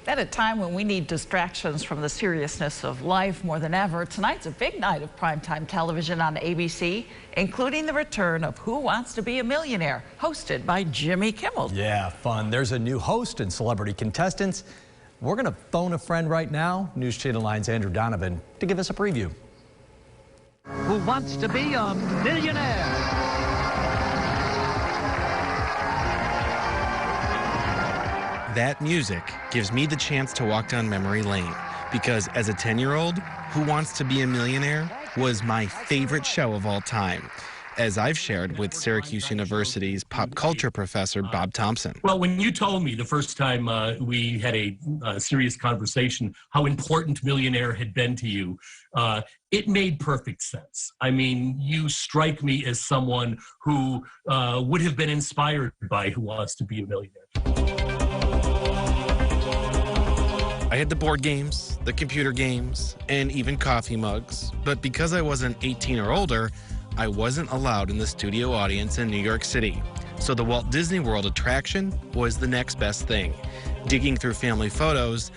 At a time when we need distractions from the seriousness of life more than ever, tonight's a big night of primetime television on ABC, including the return of Who Wants to Be a Millionaire, hosted by Jimmy Kimmel. Yeah, fun. There's a new host and celebrity contestants. We're going to phone a friend right now, News Channel 9's Andrew Donovan, to give us a preview. Who wants to be a millionaire? That music gives me the chance to walk down memory lane because as a 10-year-old, Who Wants to Be a Millionaire was my favorite show of all time, as I've shared with Syracuse University's pop culture professor, Bob Thompson. Well, when you told me the first time we had a serious conversation how important Millionaire had been to you, it made perfect sense. I mean, you strike me as someone who would have been inspired by Who Wants to Be a Millionaire. I had the board games, the computer games, and even coffee mugs. But because I wasn't 18 or older, I wasn't allowed in the studio audience in New York City. So the Walt Disney World attraction was the next best thing. Digging through family photos,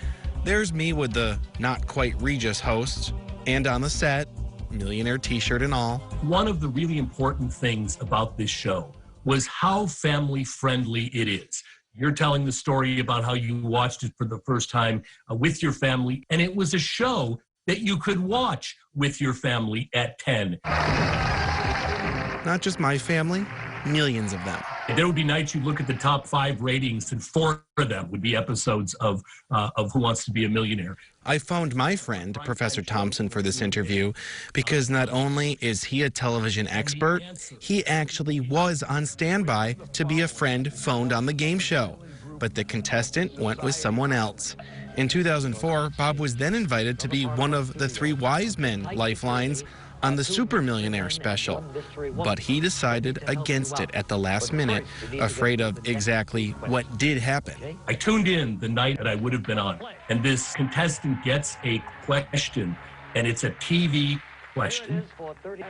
there's me with the not quite Regis host, and on the set, Millionaire t-shirt and all. One of the really important things about this show was how family-friendly it is. You're telling the story about how you watched it for the first time with your family, and it was a show that you could watch with your family at 10. Not just my family, millions of them. There would be nights you look at the top 5 ratings, and 4 of them would be episodes of Who Wants to Be a Millionaire. I phoned my friend, Professor Thompson, for this interview because not only is he a television expert, he actually was on standby to be a friend phoned on the game show. But the contestant went with someone else. In 2004, Bob was then invited to be one of the 3 wise men lifelines on the Super Millionaire special, but he decided against it at the last minute, afraid of exactly what did happen. I tuned in the night that I would have been on, and this contestant gets a question, and it's a TV question,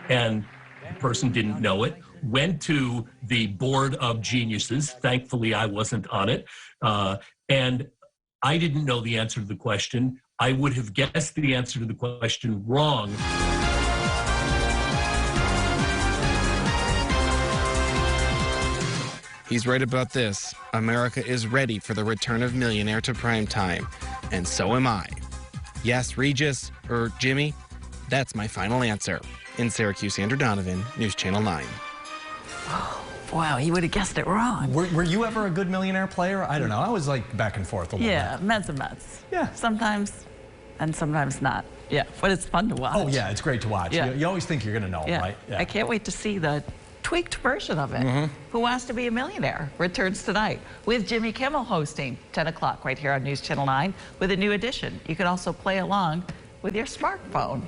and the person didn't know it, went to the board of geniuses. Thankfully, I wasn't on it, and I didn't know the answer to the question. I would have guessed the answer to the question wrong. He's right about this. America is ready for the return of Millionaire to primetime, and so am I. Yes, Regis, or Jimmy, that's my final answer. In Syracuse, Andrew Donovan, News Channel 9. Oh, wow, he would have guessed it wrong. Were you ever a good Millionaire player? I don't know. I was like back and forth a little bit. Yeah, Mets and Mets. Yeah. Sometimes, and sometimes not. Yeah, but it's fun to watch. Oh, yeah, it's great to watch. Yeah. You always think you're going to know, right? Yeah. I can't wait to see the tweaked version of it. Who Wants to Be a Millionaire returns tonight with Jimmy Kimmel hosting 10 o'clock right here on News Channel 9 with a new edition. You can also play along with your smartphone.